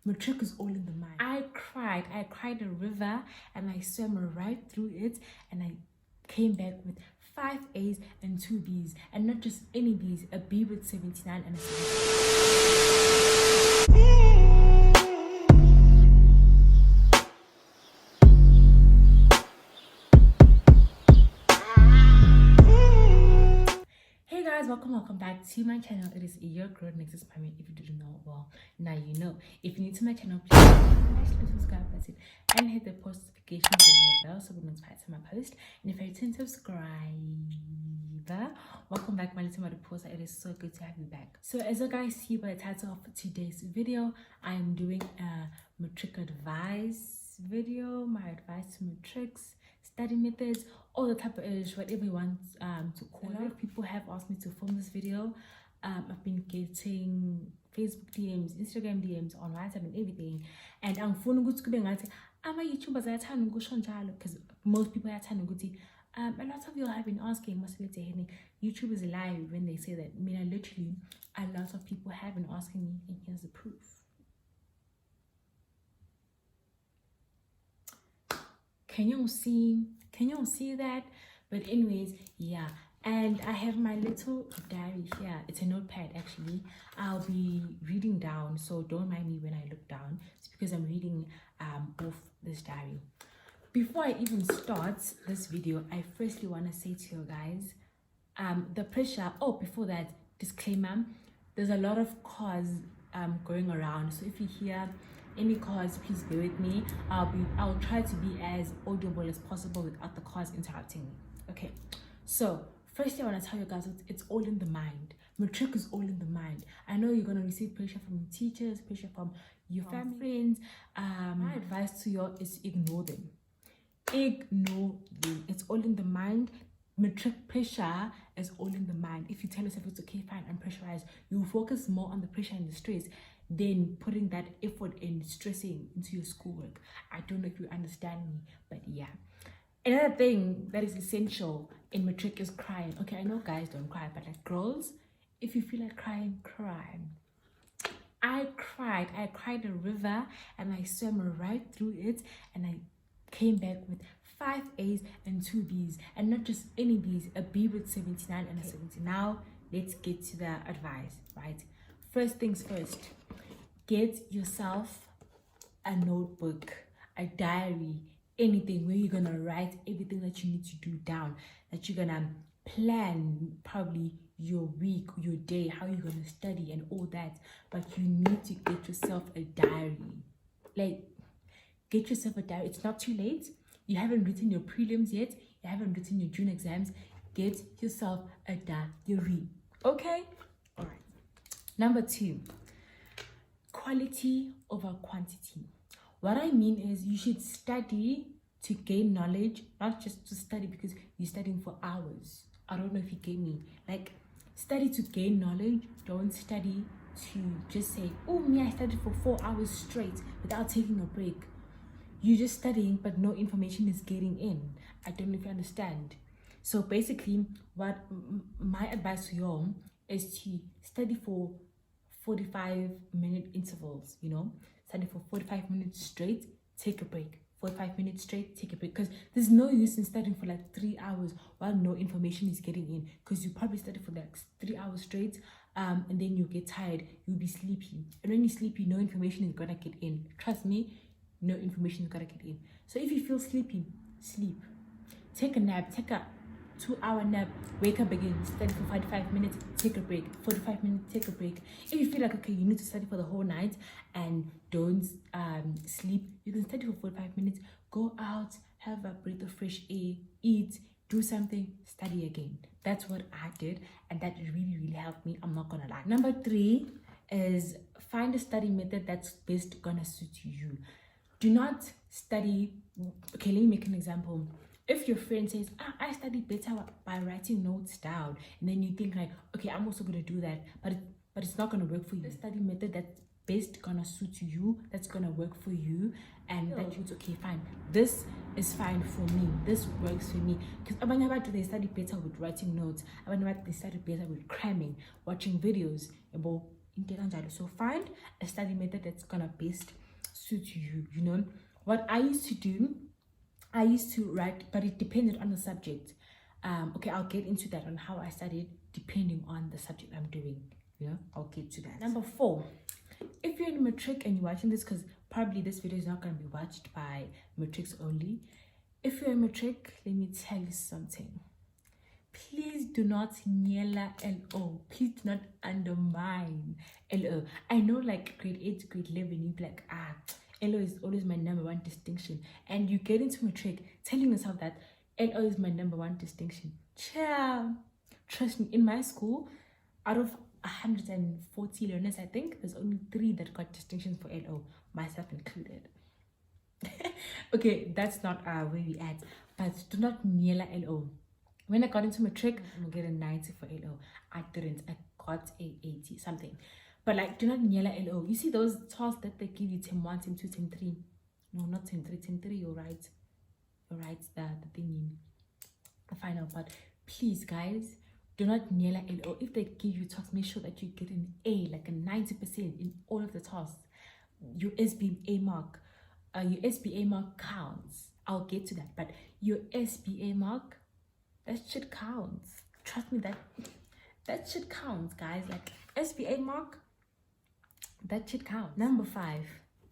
Matrics is all in the mind. I cried a river and I swam right through it, and I came back with 5 A's and 2 B's, and not just any B's, a B with 79 and a 79. Welcome back to my channel. It is your girl Nexus. If you didn't know, well, now you know. If you're new to my channel, please smash the subscribe button and hit the post notification bell so we're notified to my post. And if you're a subscriber, welcome back, my little Mariposa. It is so good to have you back. So as you guys see by the title of today's video, I'm doing a matric advice video, my advice to matrics, study methods, all the type of whatever you want to call it. A lot of people have asked me to film this video. I've been getting Facebook DMs, Instagram DMs, on WhatsApp and everything, and I'm phone good to I'm a YouTuber because most people are telling a lot of you have been asking YouTube is live when they say that. I mean, literally a lot of people have been asking me, and here's the proof. Can you see that? But anyways, yeah, and I have my little diary here. It's a notepad actually. I'll be reading down, so don't mind me when I look down. It's because I'm reading off this diary. Before I even start this video, I firstly want to say to you guys, the pressure. Oh, before that, disclaimer: there's a lot of cars going around, so if you hear any cars, please bear with me. I'll try to be as audible as possible without the cars interrupting me. Okay, so firstly I want to tell you guys, it's all in the mind. Matric is all in the mind. I know you're going to receive pressure from your teachers, pressure from your family, friends. My advice to you is ignore them. Ignore them. It's all in the mind. Matric pressure is all in the mind. If you tell yourself it's okay, fine, I'm pressurized, you focus more on the pressure and the stress than putting that effort in stressing into your schoolwork. I don't know if you understand me, but yeah. Another thing that is essential in matric is crying. Okay, I know guys don't cry, but like girls, if you feel like crying, cry. I cried a river and I swam right through it, and I came back with 5 A's and 2 B's, and not just any B's, a B with 79 and a 70. Now let's get to the advice, right? First things first, get yourself a notebook, a diary, anything where you're gonna write everything that you need to do down, that you're gonna plan probably your week, your day, how you're gonna study and all that. But you need to get yourself a diary. Like, get yourself a diary. It's not too late. You haven't written your prelims yet. You haven't written your June exams. Get yourself a diary. Okay? All right. Number 2, quality over quantity. What I mean is you should study to gain knowledge, not just to study because you're studying for hours. I don't know if you get me. Like, study to gain knowledge. Don't study to just say, oh, me, I studied for 4 hours straight without taking a break. You're just studying, but no information is getting in. I don't know if you understand. So basically, what my advice to you all is to study for 45-minute intervals, you know, study for 45 minutes straight, take a break, 45 minutes straight, take a break, because there's no use in studying for like 3 hours while no information is getting in, because you probably study for like 3 hours straight, and then you get tired, you'll be sleepy, and when you're sleepy, no information is gonna get in. Trust me, no information is gonna get in. So if you feel sleepy, sleep, take a nap, take a 2-hour nap, wake up again, study for 45 minutes, take a break, 45 minutes, take a break. If you feel like, okay, you need to study for the whole night and don't sleep, you can study for 45 minutes, go out, have a breath of fresh air, eat, do something, study again. That's what I did, and that really helped me, I'm not gonna lie. Number 3 is find a study method that's best gonna suit you. Do not study, okay, let me make an example. If your friend says, I study better by writing notes down, and then you think like, okay, I'm also going to do that, but it's not going to work for you. The study method that's best going to suit you, that's going to work for you, and that you're okay, fine. This is fine for me. This works for me. Because they study better with writing notes. They study better with cramming, watching videos about So find a study method that's gonna best suit you. You know what I used to do, I used to write, but it depended on the subject. Okay, I'll get into that on how I studied depending on the subject I'm doing. You know, I'll get to that. Number 4, if you're in matric and you're watching this, because probably this video is not going to be watched by matrics only. If you're in matric, let me tell you something. Please do not nyela LO. Please do not undermine LO. I know, like grade 8 to grade 11, you'd be like, LO is always my number 1 distinction. And you get into matric telling yourself that LO is my number 1 distinction. Ciao. Trust me, in my school, out of 140 learners, I think there's only 3 that got distinctions for LO, myself included. Okay, that's not where we at, but do not nyela LO. When I got into matric, I'm gonna get a 90 for LO. I didn't. I got a 80 something. But like, do not nyela LO. You see those tasks that they give you, term 1, term 2, term 3. No, not term 3. Term 3, you're right. You're right. The thing in the final part. Please, guys, do not nyela LO. If they give you tasks, make sure that you get an A, like a 90% in all of the tasks. Your SBA mark. Your SBA mark counts. I'll get to that. But your SBA mark, that shit counts. Trust me, that shit counts, guys. Like SBA mark, that shit counts. Number 5,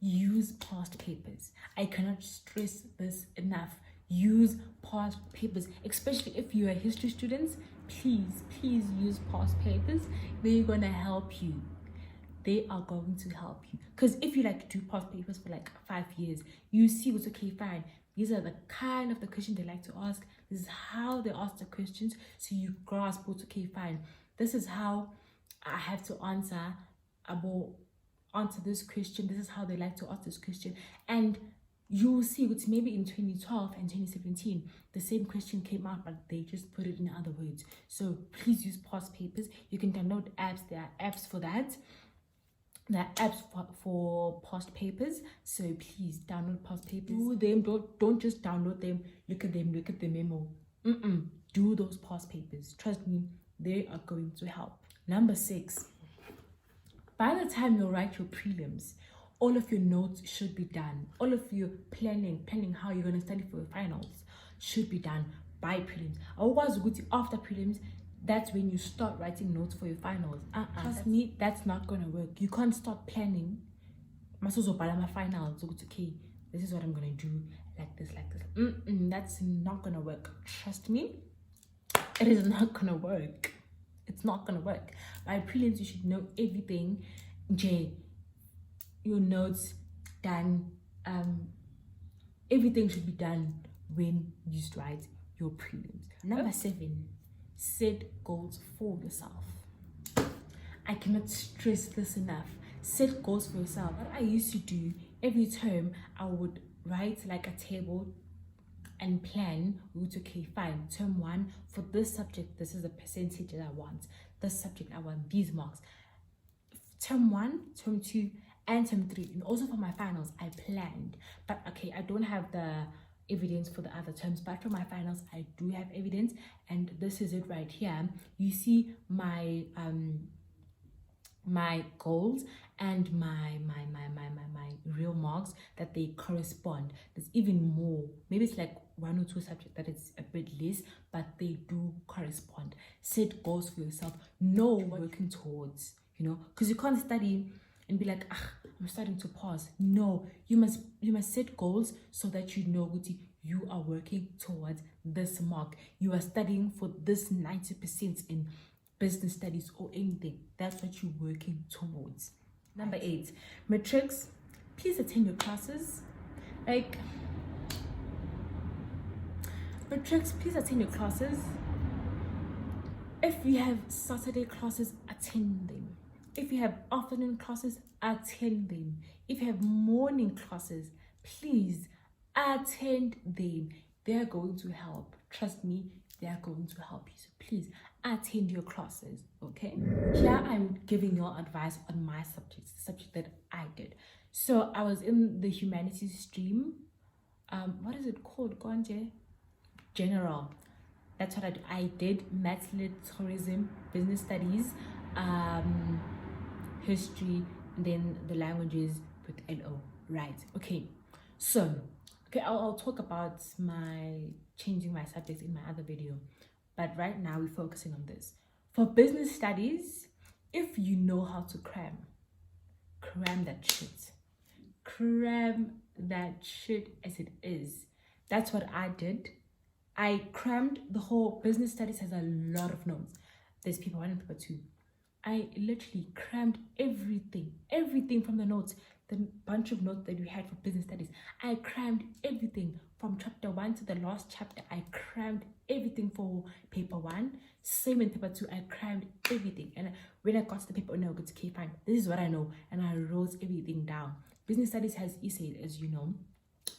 use past papers. I cannot stress this enough. Use past papers, especially if you are history students. Please use past papers. They're gonna help you. They are going to help you, because if you like do past papers for like 5 years, you see what's okay, fine. These are the kind of the questions they like to ask. This is how they ask the questions, so you grasp what's okay, fine. This is how I have to answer this question. This is how they like to ask this question, and you will see it's maybe in 2012 and 2017 the same question came out, but they just put it in other words. So please use past papers. You can download apps. There are apps for that. There are apps for past papers, so please download past papers. Do them. Don't just download them. Look at them. Look at the memo. Do those past papers. Trust me, they are going to help. Number 6. By the time you write your prelims, all of your notes should be done. All of your planning how you're going to study for your finals should be done by prelims. Otherwise, after prelims, that's when you start writing notes for your finals. Trust me, that's not gonna work. You can't start planning. My finals. Okay, this is what I'm gonna do. Like this. That's not gonna work. Trust me, it is not gonna work. It's not gonna work. By prelims, you should know everything. Your notes done. Everything should be done when you write your prelims. Number 7. Set goals for yourself. I cannot stress this enough. Set goals for yourself. What I used to do every term, I would write like a table and plan. Okay, fine. Term 1, for this subject, this is the percentage that I want. This subject, I want these marks. Term 1, term 2, and term 3. And also for my finals, I planned. But okay, I don't have the evidence for the other terms, but for my finals I do have evidence, and this is it right here. You see my my goals and my real marks, that they correspond. There's even more, maybe it's like 1 or 2 subjects that it's a bit less, but they do correspond. Set goals for yourself. Know what you're working towards, you know, because you can't study and be like, I'm starting to pass. No, you must set goals so that you know what you are working towards this mark. You are studying for this 90% in business studies or anything. That's what you're working towards. Number 8, Matrics. Please attend your classes. Like, Matrics, please attend your classes. If you have Saturday classes, attend them. If you have afternoon classes, attend them. If you have morning classes, please attend them. They are going to help. Trust me, they are going to help you. So please attend your classes, okay? Here I'm giving you advice on my subjects, the subject that I did. So I was in the humanities stream. What is it called? Konje? General. That's what I did. Maths, Lit, tourism, business studies, history, and then the languages with LO, right? Okay, so I'll talk about my changing my subjects in my other video, but right now we're focusing on this. For business studies, if you know how to cram that shit. Cram that shit as it is. That's what I did. I crammed the whole business studies. Has a lot of notes. There's paper 1 and paper 2. I literally crammed everything from the notes, the bunch of notes that we had for business studies. I crammed everything from chapter 1 to the last chapter. I crammed everything for paper 1. Same in paper 2. I crammed everything. And when I got to the paper, no, it's okay, fine. This is what I know. And I wrote everything down. Business studies has essay, as you know.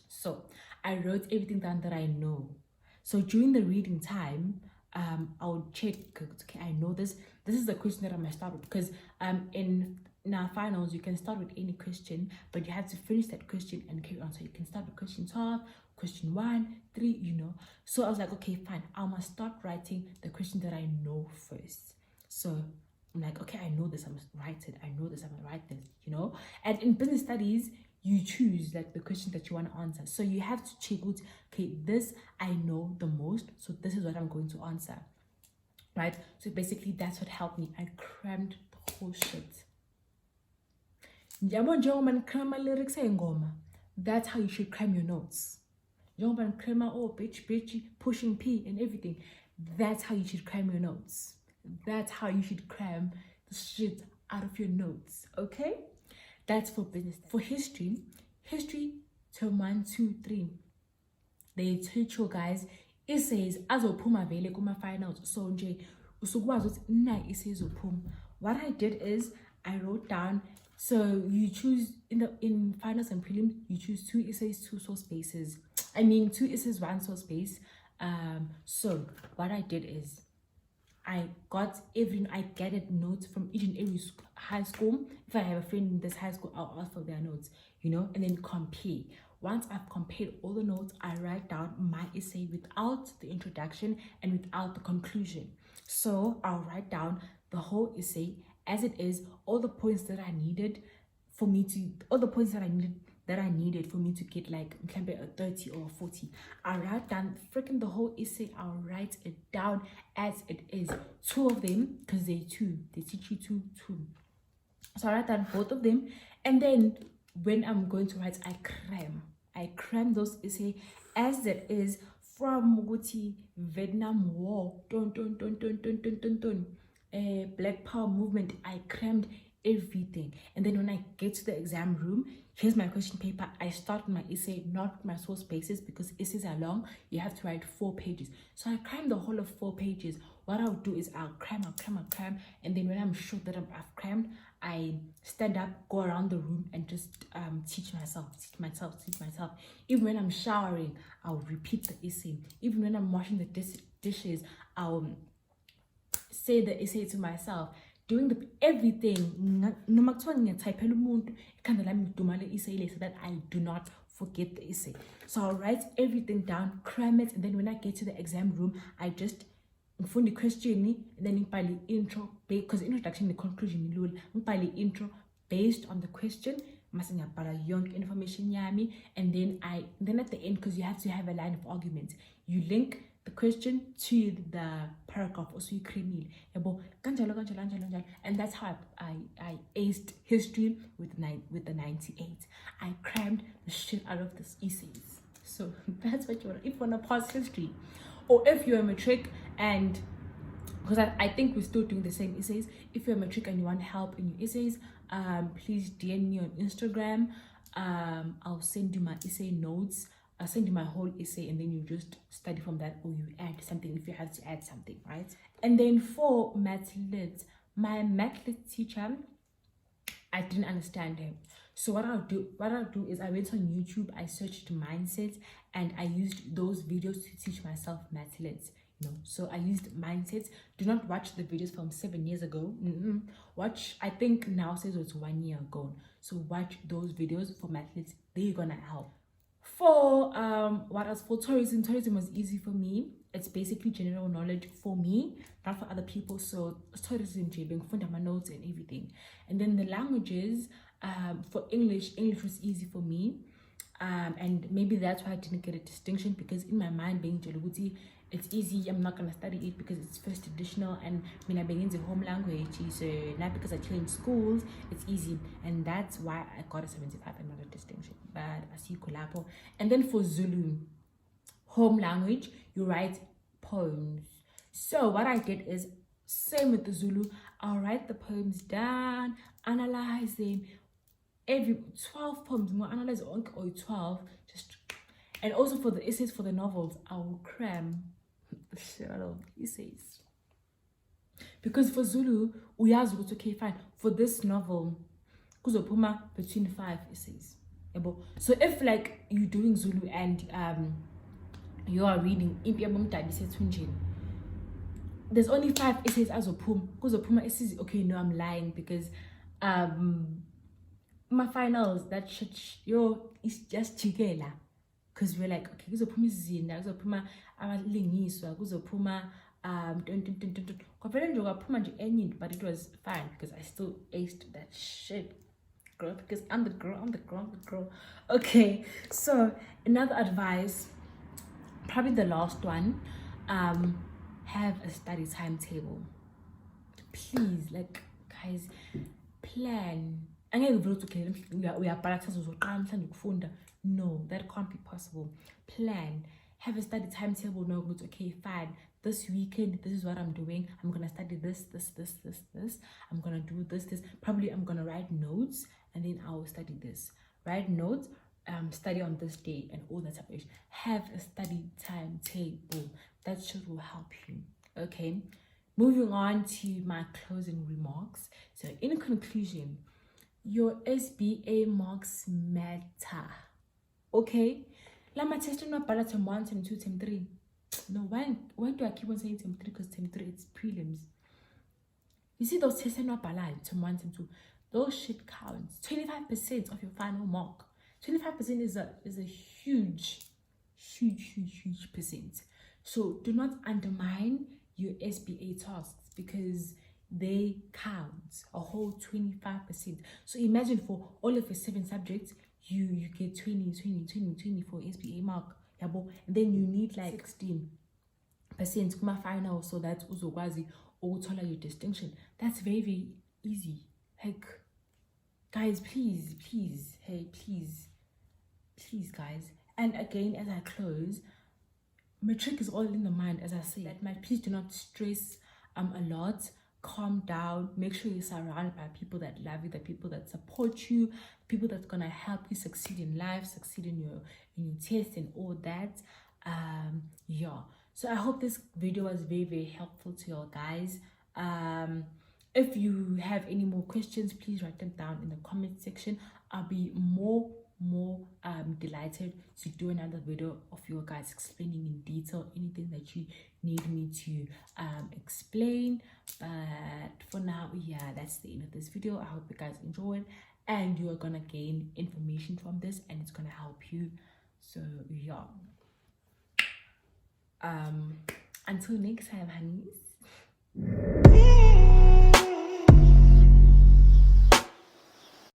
So I wrote everything down that I know. So during the reading time, I would check, okay, I know this is the question that I must start with, because in our finals you can start with any question, but you have to finish that question and carry on. So you can start with question 12, question 1, 3, you know. So I was like, okay, fine, I must start writing the question that I know first. So I'm like, okay, I know this, I must write it. I know this, I must write this, you know. And in business studies, you choose like the question that you want to answer. So you have to check out, okay, this I know the most, so this is what I'm going to answer, right? So basically that's what helped me. I crammed the whole shit. That's how you should cram your notes. Oh, bitch, pushing P and everything. That's how you should cram your notes. That's how you should cram the shit out of your notes, okay? That's for business. For history term 1, 2, 3. They teach you guys essays azophuma vele kuma finals. So nje usukwazi ukuthi na essays uphuma. What I did is I wrote down, so you choose in finals and prelims, you choose 2 essays, 2 source spaces. 2 essays, 1 source space. So what I did is I gathered notes from each and every high school. If I have a friend in this high school, I'll ask for their notes, you know, and then compare. Once I've compared all the notes, I write down my essay without the introduction and without the conclusion. So I'll write down the whole essay as it is, all the points that I needed for me to get like a 30 or 40. I write down freaking the whole essay. I'll write it down as it is. 2 of them, because they teach you 2. So I write down both of them, and then when I'm going to write, I cram those essay as it is, from Vietnam War, Black Power movement. I crammed everything. And then when I get to the exam room, here's my question paper. I start my essay, not with my source spaces, because essays are long. You have to write 4 pages. So I cram the whole of 4 pages. What I'll do is I'll cram. And then when I'm sure that I've crammed, I stand up, go around the room, and just teach myself. Even when I'm showering, I'll repeat the essay. Even when I'm washing the dishes, I'll say the essay to myself. Doing everything, so that I do not forget the essay. So I'll write everything down, cram it, and then when I get to the exam room, I just find the question, and then I intro, because introduction and conclusion, intro based on the question, information, and then at the end, because you have to have a line of argument, you link the question to the paragraph, also you cream and that's how I aced history with the 98. I crammed the shit out of this essays. So that's what you want if you want to pass history, or if you're a matric, and because I think we're still doing the same essays. If you're a matric and you want help in your essays, please DM me on Instagram. I'll send you my essay notes. I'll send you my whole essay, and then you just study from that, or you add something if you have to add something, right? And then for math lit, my math lit teacher, I didn't understand him. So what I'll do is I went on YouTube, I searched mindsets, and I used those videos to teach myself math lit. So I used mindsets. Do not watch the videos from 7 years ago. Watch, I think now says it's 1 year ago. So watch those videos for math lit. They're gonna help. For what else? For tourism was easy for me. It's basically general knowledge for me, not for other people. So tourism, fund my notes and everything. And then the languages, for English was easy for me. And maybe that's why I didn't get a distinction, because in my mind, being Jaluti, it's easy. I'm not gonna study it because it's first additional, and I being the home language. So not because I changed schools, it's easy, and that's why I got a 75 and not a distinction. But I see Kulapo. And then for Zulu, home language, you write poems. So what I did is, same with the Zulu, I'll write the poems down, analyze them. Every 12 poems, more analyze or 12, just. And also for the essays, for the novels, I will cram the shit out of essays. Because for Zulu, we have to, okay, fine, for this novel, kuzopuma between 5 essays. So if like you're doing Zulu and you are reading there's only 5 essays as a poem, kuzopuma essays. Okay, no, I'm lying, because my finals, that shit, it's just chigela. Because we're like, okay, kuzopuma izinda, kuzopuma abalingiswa, kuzopuma but it was fine because I still aced that shit, girl, because I'm the girl. Okay, so another advice, probably the last one, have a study timetable. Please, like, guys, plan. We are no, that can't be possible. Plan. Have a study timetable. No, okay, fine. This weekend, this is what I'm doing. I'm gonna study this. I'm gonna do this. Probably I'm gonna write notes, and then I will study this. Write notes, study on this day, and all that type of shit. Have a study timetable. That shit will help you. Okay. Moving on to my closing remarks. So, in conclusion, your SBA marks matter. Okay? Lama test no bala term 1, term 2, term 3. No, why do I keep on saying term 3? Because term 3 it's prelims. You see those tests no bala term 1, term 2. Those shit counts. 25% of your final mark. 25% is a huge percent. So do not undermine your SBA tasks, because they count a whole 25%. So imagine for all of your 7 subjects, you get 20 for SBA mark. And then you need like 16% kuma final, so that uzokwazi ukuthola your distinction. That's very easy. Like, guys, please, hey, please guys. And again, as I close, Matrics is all in the mind, as I say. That please do not stress a lot. Calm down. Make sure you're surrounded by people that love you, the people that support you, people that's gonna help you succeed in life, succeed in your test and all that. Yeah. So I hope this video was very helpful to you guys. If you have any more questions, please write them down in the comment section. I'll be more delighted to do another video of you guys explaining in detail anything that you need me to explain. But for now, yeah, that's the end of this video. I hope you guys enjoyed, and you are gonna gain information from this, and it's gonna help you. So yeah, until next time, honeys.